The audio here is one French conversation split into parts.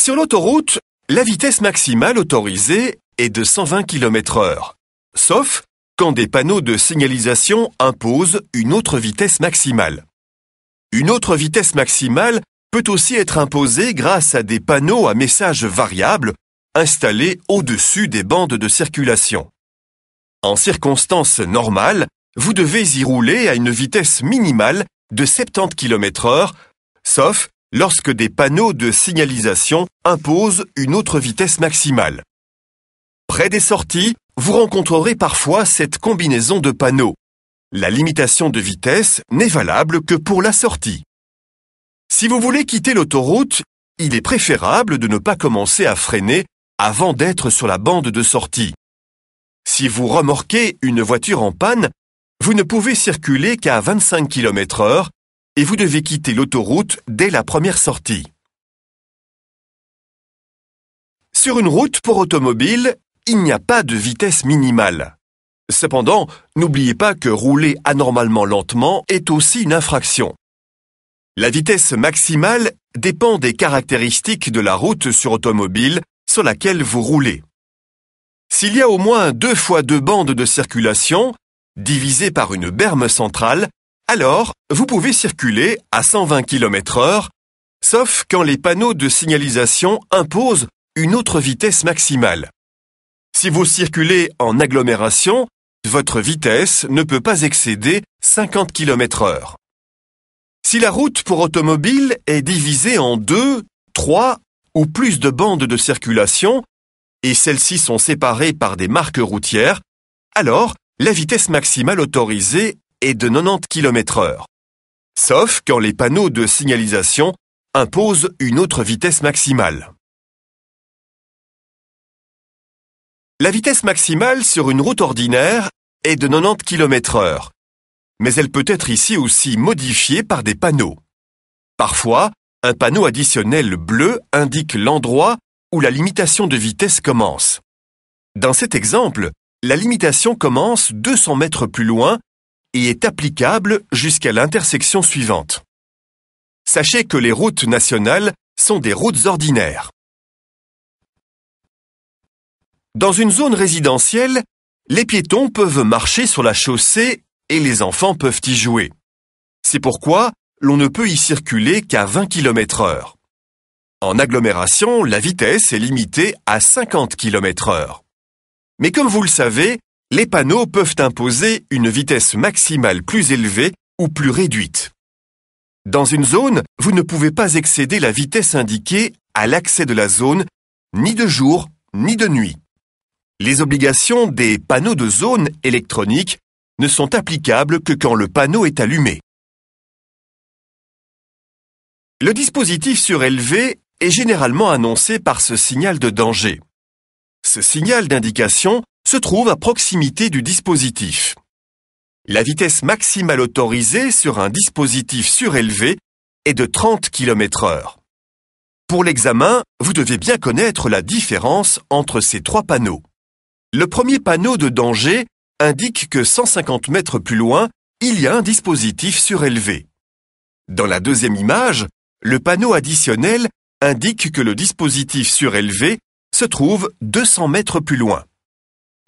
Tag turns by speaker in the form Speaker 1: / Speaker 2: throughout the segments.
Speaker 1: Sur l'autoroute, la vitesse maximale autorisée est de 120 km/h, sauf quand des panneaux de signalisation imposent une autre vitesse maximale. Une autre vitesse maximale peut aussi être imposée grâce à des panneaux à messages variables installés au-dessus des bandes de circulation. En circonstances normales, vous devez y rouler à une vitesse minimale de 70 km/h, sauf lorsque des panneaux de signalisation imposent une autre vitesse maximale. Près des sorties, vous rencontrerez parfois cette combinaison de panneaux. La limitation de vitesse n'est valable que pour la sortie. Si vous voulez quitter l'autoroute, il est préférable de ne pas commencer à freiner avant d'être sur la bande de sortie. Si vous remorquez une voiture en panne, vous ne pouvez circuler qu'à 25 km/h et vous devez quitter l'autoroute dès la première sortie. Sur une route pour automobile, il n'y a pas de vitesse minimale. Cependant, n'oubliez pas que rouler anormalement lentement est aussi une infraction. La vitesse maximale dépend des caractéristiques de la route sur automobile sur laquelle vous roulez. S'il y a au moins 2 fois 2 bandes de circulation, divisées par une berme centrale, alors vous pouvez circuler à 120 km/h, sauf quand les panneaux de signalisation imposent une autre vitesse maximale. Si vous circulez en agglomération, votre vitesse ne peut pas excéder 50 km/h. Si la route pour automobile est divisée en 2, 3 ou plus de bandes de circulation, et celles-ci sont séparées par des marques routières, alors la vitesse maximale autorisée est de 90 km/h, sauf quand les panneaux de signalisation imposent une autre vitesse maximale. La vitesse maximale sur une route ordinaire est de 90 km/h, mais elle peut être ici aussi modifiée par des panneaux. Parfois, un panneau additionnel bleu indique l'endroit où la limitation de vitesse commence. Dans cet exemple, la limitation commence 200 mètres plus loin et est applicable jusqu'à l'intersection suivante. Sachez que les routes nationales sont des routes ordinaires. Dans une zone résidentielle, les piétons peuvent marcher sur la chaussée et les enfants peuvent y jouer. C'est pourquoi l'on ne peut y circuler qu'à 20 km/h. En agglomération, la vitesse est limitée à 50 km/h. Mais comme vous le savez, les panneaux peuvent imposer une vitesse maximale plus élevée ou plus réduite. Dans une zone, vous ne pouvez pas excéder la vitesse indiquée à l'accès de la zone, ni de jour, ni de nuit. Les obligations des panneaux de zone électroniques ne sont applicables que quand le panneau est allumé. Le dispositif surélevé est généralement annoncé par ce signal de danger. Ce signal d'indication se trouve à proximité du dispositif. La vitesse maximale autorisée sur un dispositif surélevé est de 30 km/h. Pour l'examen, vous devez bien connaître la différence entre ces 3 panneaux. Le premier panneau de danger indique que 150 mètres plus loin, il y a un dispositif surélevé. Dans la deuxième image, le panneau additionnel indique que le dispositif surélevé se trouve 200 mètres plus loin.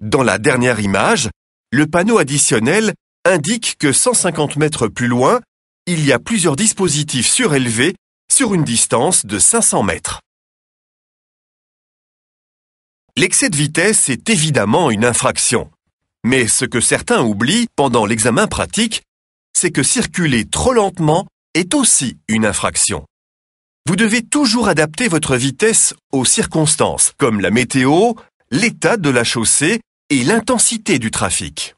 Speaker 1: Dans la dernière image, le panneau additionnel indique que 150 mètres plus loin, il y a plusieurs dispositifs surélevés sur une distance de 500 mètres. L'excès de vitesse est évidemment une infraction. Mais ce que certains oublient pendant l'examen pratique, c'est que circuler trop lentement est aussi une infraction. Vous devez toujours adapter votre vitesse aux circonstances, comme la météo, l'état de la chaussée et l'intensité du trafic.